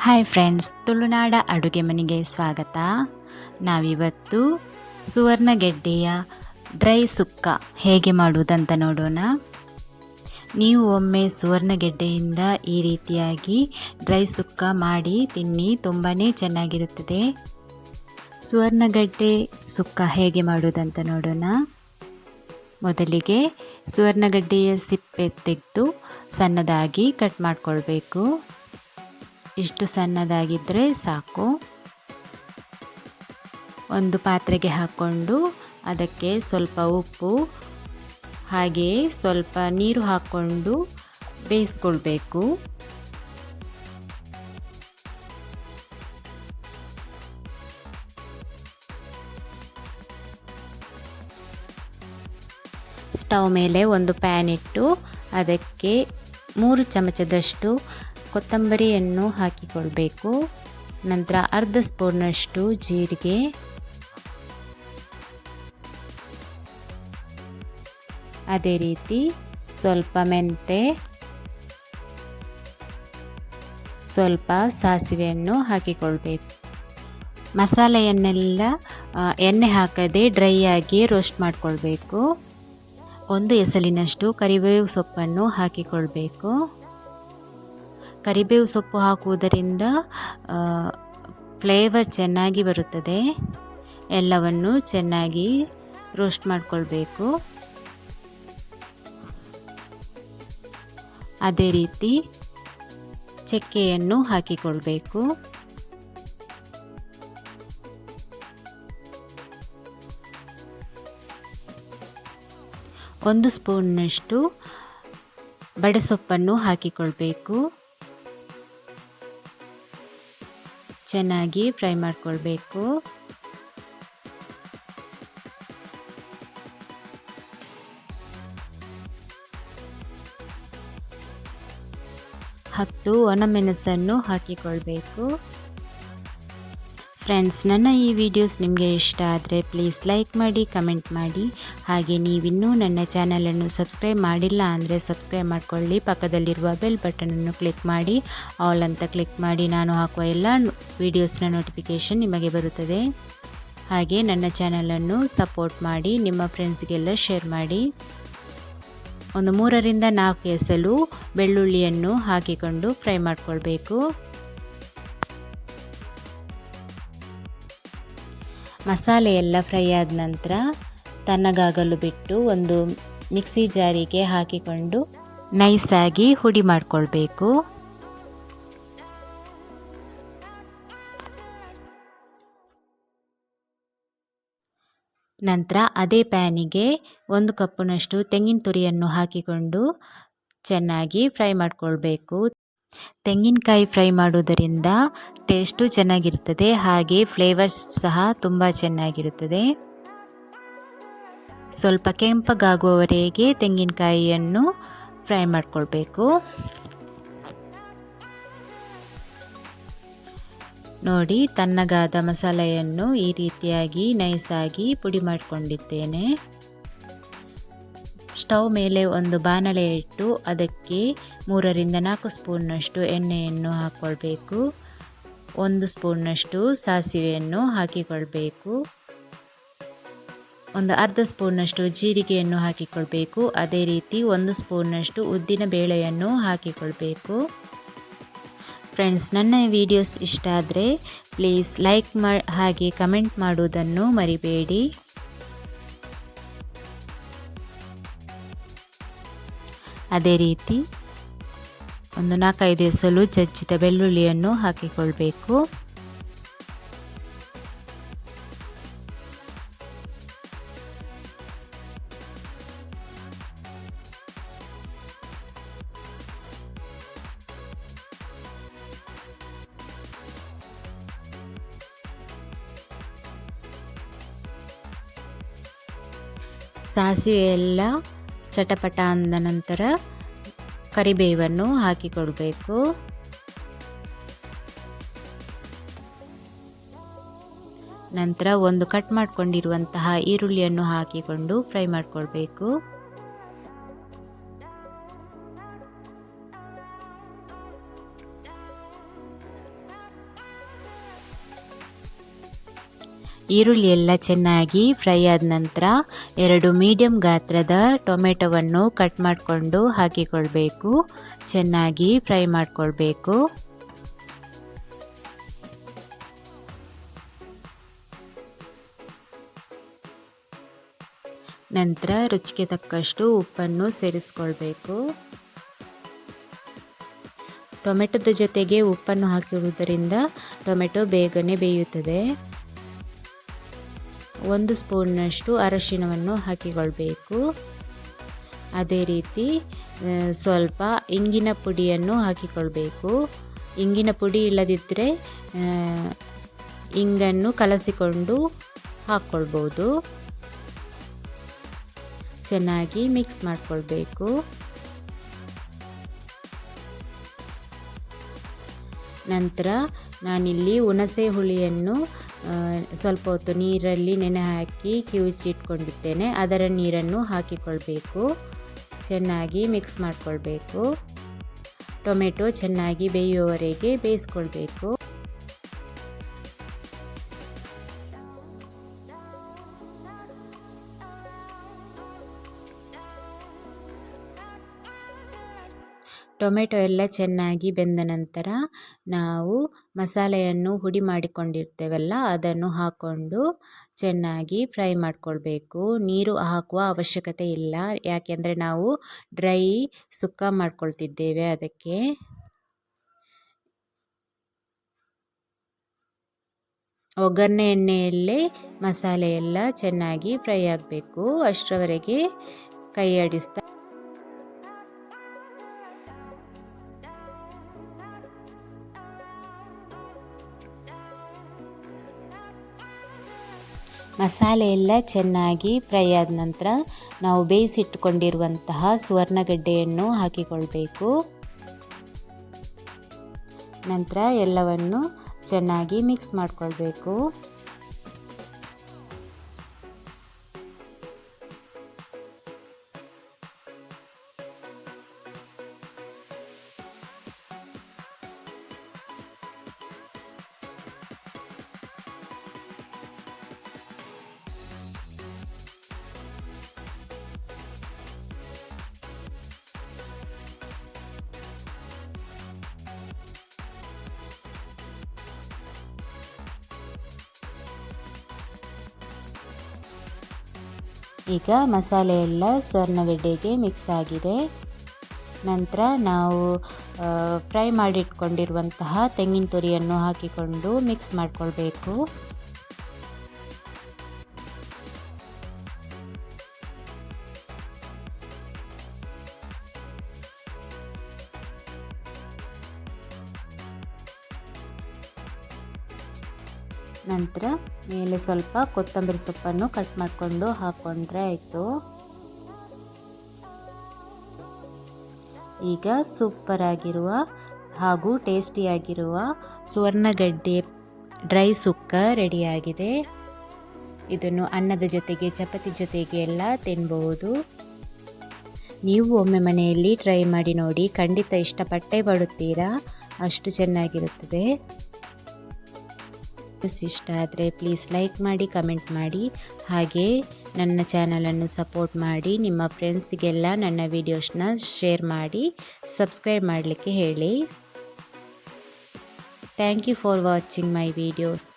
Hi friends, ತುಳುನಾಡ ಅಡುಗೆ ಮನೆಗೆ ಸ್ವಾಗತ. ನಾವಿವತ್ತು ಸುವರ್ಣಗೆಡ್ಡೆಯ ಡ್ರೈ ಸುಕ್ಕ ಹೇಗೆ ಮಾಡುವುದಂತ ನೋಡೋಣ. ನೀವು ಒಮ್ಮೆ ಸುವರ್ಣಗೆಡ್ಡೆಯಿಂದ ಈ ರೀತಿಯಾಗಿ ಡ್ರೈ ಸುಕ್ಕ ಮಾಡಿ ತಿನ್ನಿ, ತುಂಬಾ ಚೆನ್ನಾಗಿರುತ್ತದೆ. ಸುವರ್ಣಗೆಡ್ಡೆ ಸುಕ್ಕ ಹೇಗೆ ಮಾಡುವುದಂತ ನೋಡೋಣ. ಮೊದಲಿಗೆ ಸುವರ್ಣಗೆಡ್ಡೆಯ ಸಿಪ್ಪೆ ತೆಗೆದು ಸಣ್ಣದಾಗಿ ಕಟ್ ಮಾಡಿಕೊಳ್ಬೇಕು. ಇಷ್ಟು ಸಣ್ಣದಾಗಿದ್ದರೆ ಸಾಕು. ಒಂದು ಪಾತ್ರೆಗೆ ಹಾಕ್ಕೊಂಡು ಅದಕ್ಕೆ ಸ್ವಲ್ಪ ಉಪ್ಪು ಹಾಗೆಯೇ ಸ್ವಲ್ಪ ನೀರು ಹಾಕ್ಕೊಂಡು ಬೇಯಿಸ್ಕೊಳ್ಬೇಕು. ಸ್ಟವ್ ಮೇಲೆ ಒಂದು ಪ್ಯಾನ್ ಇಟ್ಟು ಅದಕ್ಕೆ 3 ಚಮಚದಷ್ಟು ಕೊತ್ತಂಬರಿಯನ್ನು ಹಾಕಿಕೊಳ್ಬೇಕು. ನಂತರ ಅರ್ಧ ಸ್ಪೂನ್ನಷ್ಟು ಜೀರಿಗೆ, ಅದೇ ರೀತಿ ಸ್ವಲ್ಪ ಮೆಂತೆ, ಸ್ವಲ್ಪ ಸಾಸಿವೆಯನ್ನು ಹಾಕಿಕೊಳ್ಬೇಕು. ಮಸಾಲೆಯನ್ನೆಲ್ಲ ಎಣ್ಣೆ ಹಾಕದೆ ಡ್ರೈ ಆಗಿ ರೋಸ್ಟ್ ಮಾಡಿಕೊಳ್ಬೇಕು. ಒಂದು ಎಸಳಿನಷ್ಟು ಕರಿಬೇವು ಸೊಪ್ಪನ್ನು ಹಾಕಿಕೊಳ್ಬೇಕು. ಕರಿಬೇವು ಸೊಪ್ಪು ಹಾಕುವುದರಿಂದ ಫ್ಲೇವರ್ ಚೆನ್ನಾಗಿ ಬರುತ್ತದೆ. ಎಲ್ಲವನ್ನು ಚೆನ್ನಾಗಿ ರೋಸ್ಟ್ ಮಾಡಿಕೊಳ್ಬೇಕು. ಅದೇ ರೀತಿ ಚಕ್ಕೆಯನ್ನು ಹಾಕಿಕೊಳ್ಬೇಕು. ಒಂದು ಸ್ಪೂನ್ನಷ್ಟು ಬಡೆಸೊಪ್ಪನ್ನು ಹಾಕಿಕೊಳ್ಬೇಕು. ಚೆನ್ನಾಗಿ ಫ್ರೈ ಮಾಡಿಕೊಳ್ಬೇಕು. ಹತ್ತು ಒಣಮೆಣಸನ್ನು ಹಾಕಿಕೊಳ್ಬೇಕು. ಫ್ರೆಂಡ್ಸ್, ನನ್ನ ಈ ವಿಡಿಯೋಸ್ ನಿಮಗೆ ಇಷ್ಟ ಆದರೆ ಪ್ಲೀಸ್ ಲೈಕ್ ಮಾಡಿ, ಕಮೆಂಟ್ ಮಾಡಿ. ಹಾಗೆ ನೀವಿನ್ನೂ ನನ್ನ ಚಾನಲನ್ನು ಸಬ್ಸ್ಕ್ರೈಬ್ ಮಾಡಿಲ್ಲ ಅಂದರೆ ಸಬ್ಸ್ಕ್ರೈಬ್ ಮಾಡಿಕೊಳ್ಳಿ. ಪಕ್ಕದಲ್ಲಿರುವ ಬೆಲ್ ಬಟನನ್ನು ಕ್ಲಿಕ್ ಮಾಡಿ, ಆಲ್ ಅಂತ ಕ್ಲಿಕ್ ಮಾಡಿ. ನಾನು ಹಾಕುವ ಎಲ್ಲ ವಿಡಿಯೋಸ್ನ ನೋಟಿಫಿಕೇಷನ್ ನಿಮಗೆ ಬರುತ್ತದೆ. ಹಾಗೆ ನನ್ನ ಚಾನಲನ್ನು ಸಪೋರ್ಟ್ ಮಾಡಿ, ನಿಮ್ಮ ಫ್ರೆಂಡ್ಸ್ಗೆಲ್ಲ ಶೇರ್ ಮಾಡಿ. ಒಂದು 3ರಿಂದ 4 ಎಸಳು ಬೆಳ್ಳುಳ್ಳಿಯನ್ನು ಹಾಕಿಕೊಂಡು ಫ್ರೈ ಮಾಡಿಕೊಳ್ಬೇಕು. ಮಸಾಲೆ ಎಲ್ಲ ಫ್ರೈ ಆದ ನಂತರ ತಣ್ಣಗಾಗಲು ಬಿಟ್ಟು ಒಂದು ಮಿಕ್ಸಿ ಜಾರಿಗೆ ಹಾಕಿಕೊಂಡು ನೈಸಾಗಿ ಹುಡಿ ಮಾಡಿಕೊಳ್ಬೇಕು. ನಂತರ ಅದೇ ಪ್ಯಾನಿಗೆ 1 ಕಪ್ನಷ್ಟು ತೆಂಗಿನ ತುರಿಯನ್ನು ಹಾಕಿಕೊಂಡು ಚೆನ್ನಾಗಿ ಫ್ರೈ ಮಾಡಿಕೊಳ್ಬೇಕು. ತೆಂಗಿನಕಾಯಿ ಫ್ರೈ ಮಾಡುವುದರಿಂದ ಟೇಸ್ಟು ಚೆನ್ನಾಗಿರ್ತದೆ, ಹಾಗೆ ಫ್ಲೇವರ್ಸ್ ಸಹ ತುಂಬ ಚೆನ್ನಾಗಿರುತ್ತದೆ. ಸ್ವಲ್ಪ ಕೆಂಪಗಾಗುವವರೆಗೆ ತೆಂಗಿನಕಾಯಿಯನ್ನು ಫ್ರೈ ಮಾಡಿಕೊಳ್ಬೇಕು. ನೋಡಿ, ತಣ್ಣಗಾದ ಮಸಾಲೆಯನ್ನು ಈ ರೀತಿಯಾಗಿ ನೈಸಾಗಿ ಪುಡಿ ಮಾಡಿಕೊಂಡಿದ್ದೇನೆ. ಸ್ಟವ್ ಮೇಲೆ ಒಂದು ಬಾಣಲೆ ಇಟ್ಟು ಅದಕ್ಕೆ 3ರಿಂದ 4 ಸ್ಪೂನ್ನಷ್ಟು ಎಣ್ಣೆಯನ್ನು ಹಾಕ್ಕೊಳ್ಬೇಕು. 1 ಸ್ಪೂನ್ನಷ್ಟು ಸಾಸಿವೆಯನ್ನು ಹಾಕಿಕೊಳ್ಬೇಕು. ಒಂದು ಅರ್ಧ ಸ್ಪೂನ್ನಷ್ಟು ಜೀರಿಗೆಯನ್ನು ಹಾಕಿಕೊಳ್ಬೇಕು. ಅದೇ ರೀತಿ 1 ಸ್ಪೂನ್ನಷ್ಟು ಉದ್ದಿನ ಬೇಳೆಯನ್ನು ಹಾಕಿಕೊಳ್ಬೇಕು. ಫ್ರೆಂಡ್ಸ್, ನನ್ನ ವಿಡಿಯೋಸ್ ಇಷ್ಟ ಆದರೆ ಪ್ಲೀಸ್ ಲೈಕ್ ಹಾಗೆ ಕಮೆಂಟ್ ಮಾಡುವುದನ್ನು ಮರಿಬೇಡಿ. ಅದೇ ರೀತಿ ಒಂದು 4-5 ಎಸಳು ಜಜ್ಜಿದ ಬೆಳ್ಳುಳ್ಳಿಯನ್ನು ಹಾಕಿಕೊಳ್ಬೇಕು. ಸಾಸಿವೆ ಎಲ್ಲ ಚಟಪಟ ಅಂದ ನಂತರ ಕರಿಬೇವನ್ನು ಹಾಕಿಕೊಳ್ಬೇಕು. ನಂತರ ಒಂದು ಕಟ್ ಮಾಡಿಕೊಂಡಿರುವಂತಹ ಈರುಳ್ಳಿಯನ್ನು ಹಾಕಿಕೊಂಡು ಫ್ರೈ ಮಾಡಿಕೊಳ್ಬೇಕು. ಈರುಳ್ಳಿ ಎಲ್ಲ ಚೆನ್ನಾಗಿ ಫ್ರೈ ಆದ ನಂತರ 2 ಮೀಡಿಯಂ ಗಾತ್ರದ ಟೊಮೆಟೊವನ್ನು ಕಟ್ ಮಾಡಿಕೊಂಡು ಹಾಕಿಕೊಳ್ಬೇಕು. ಚೆನ್ನಾಗಿ ಫ್ರೈ ಮಾಡಿಕೊಳ್ಬೇಕು. ನಂತರ ರುಚಿಗೆ ತಕ್ಕಷ್ಟು ಉಪ್ಪನ್ನು ಸೇರಿಸ್ಕೊಳ್ಬೇಕು. ಟೊಮೆಟೊದ ಜೊತೆಗೆ ಉಪ್ಪನ್ನು ಹಾಕಿರುವುದರಿಂದ ಟೊಮೆಟೊ ಬೇಗನೆ ಬೇಯುತ್ತದೆ. 1 ಸ್ಪೂನ್ನಷ್ಟು ಅರಿಶಿಣವನ್ನು ಹಾಕಿಕೊಳ್ಬೇಕು. ಅದೇ ರೀತಿ ಸ್ವಲ್ಪ ಇಂಗಿನ ಪುಡಿಯನ್ನು ಹಾಕಿಕೊಳ್ಬೇಕು. ಇಂಗಿನ ಪುಡಿ ಇಲ್ಲದಿದ್ದರೆ ಇಂಗನ್ನು ಕಲಸಿಕೊಂಡು ಹಾಕ್ಕೊಳ್ಬೋದು. ಚೆನ್ನಾಗಿ ಮಿಕ್ಸ್ ಮಾಡಿಕೊಳ್ಬೇಕು. ನಂತರ ನಾನಿಲ್ಲಿ ಹುಣಸೆ ಹುಳಿಯನ್ನು ಸ್ವಲ್ಪ ಹೊತ್ತು ನೀರಲ್ಲಿ ನೆನೆ ಹಾಕಿ ಕಿವುಚಿಟ್ಕೊಂಡಿದ್ದೇನೆ. ಅದರ ನೀರನ್ನು ಹಾಕಿಕೊಳ್ಬೇಕು. ಚೆನ್ನಾಗಿ ಮಿಕ್ಸ್ ಮಾಡಿಕೊಳ್ಬೇಕು. ಟೊಮೆಟೊ ಚೆನ್ನಾಗಿ ಬೇಯುವವರೆಗೆ ಬೇಯಿಸ್ಕೊಳ್ಬೇಕು. ಟೊಮೆಟೊ ಎಲ್ಲ ಚೆನ್ನಾಗಿ ಬೆಂದ ನಂತರ ನಾವು ಮಸಾಲೆಯನ್ನು ಹುಡಿ ಮಾಡಿಕೊಂಡಿರ್ತೇವಲ್ಲ ಅದನ್ನು ಹಾಕ್ಕೊಂಡು ಚೆನ್ನಾಗಿ ಫ್ರೈ ಮಾಡಿಕೊಳ್ಬೇಕು. ನೀರು ಹಾಕುವ ಅವಶ್ಯಕತೆ ಇಲ್ಲ, ಯಾಕೆಂದರೆ ನಾವು ಡ್ರೈ ಸುಕ್ಕ ಮಾಡ್ಕೊಳ್ತಿದ್ದೇವೆ. ಅದಕ್ಕೆ ಒಗ್ಗರಣೆ ಎಣ್ಣೆಯಲ್ಲೇ ಮಸಾಲೆ ಎಲ್ಲ ಚೆನ್ನಾಗಿ ಫ್ರೈ ಆಗಬೇಕು. ಅಷ್ಟರವರೆಗೆ ಕೈ ಆಡಿಸ್ತಾ ಮಸಾಲೆ ಎಲ್ಲ ಚೆನ್ನಾಗಿ ಫ್ರೈ ಆದ ನಂತರ ನಾವು ಬೇಯಿಸಿಟ್ಟುಕೊಂಡಿರುವಂತಹ ಸುವರ್ಣಗಡ್ಡೆಯನ್ನು ಹಾಕಿಕೊಳ್ಬೇಕು. ನಂತರ ಎಲ್ಲವನ್ನು ಚೆನ್ನಾಗಿ ಮಿಕ್ಸ್ ಮಾಡಿಕೊಳ್ಬೇಕು. ಈಗ ಮಸಾಲೆ ಎಲ್ಲ ಸುವರ್ಣಗಡ್ಡೆಗೆ ಮಿಕ್ಸ್ ಆಗಿದೆ. ನಂತರ ನಾವು ಫ್ರೈ ಮಾಡಿಟ್ಕೊಂಡಿರುವಂತಹ ತೆಂಗಿನ ತುರಿಯನ್ನು ಹಾಕಿಕೊಂಡು ಮಿಕ್ಸ್ ಮಾಡಿಕೊಳ್ಬೇಕು. ನಂತರ ಮೇಲೆ ಸ್ವಲ್ಪ ಕೊತ್ತಂಬರಿ ಸೊಪ್ಪನ್ನು ಕಟ್ ಮಾಡಿಕೊಂಡು ಹಾಕ್ಕೊಂಡ್ರೆ ಆಯಿತು. ಈಗ ಸೂಪರ್ ಆಗಿರುವ ಹಾಗೂ ಟೇಸ್ಟಿಯಾಗಿರುವ ಸುವರ್ಣಗಡ್ಡೆ ಡ್ರೈ ಸುಕ್ಕ ರೆಡಿಯಾಗಿದೆ. ಇದನ್ನು ಅನ್ನದ ಜೊತೆಗೆ ಚಪಾತಿ ಜೊತೆಗೆ ಎಲ್ಲ ತಿನ್ನಬಹುದು. ನೀವು ಒಮ್ಮೆ ಮನೆಯಲ್ಲಿ ಟ್ರೈ ಮಾಡಿ ನೋಡಿ, ಖಂಡಿತ ಇಷ್ಟಪಟ್ಟೇ ಪಡುತ್ತೀರಾ, ಅಷ್ಟು ಚೆನ್ನಾಗಿರುತ್ತದೆ. ಇಷ್ಟ ಆದರೆ ಪ್ಲೀಸ್ ಲೈಕ್ ಮಾಡಿ, ಕಮೆಂಟ್ ಮಾಡಿ, ಹಾಗೆ ನನ್ನ ಚಾನಲನ್ನು ಸಪೋರ್ಟ್ ಮಾಡಿ. ನಿಮ್ಮ ಫ್ರೆಂಡ್ಸ್ಗೆಲ್ಲ ನನ್ನ ವಿಡಿಯೋಸ್ನ ಶೇರ್ ಮಾಡಿ, ಸಬ್ಸ್ಕ್ರೈಬ್ ಮಾಡಲಿಕ್ಕೆ ಹೇಳಿ. Thank you for watching my videos.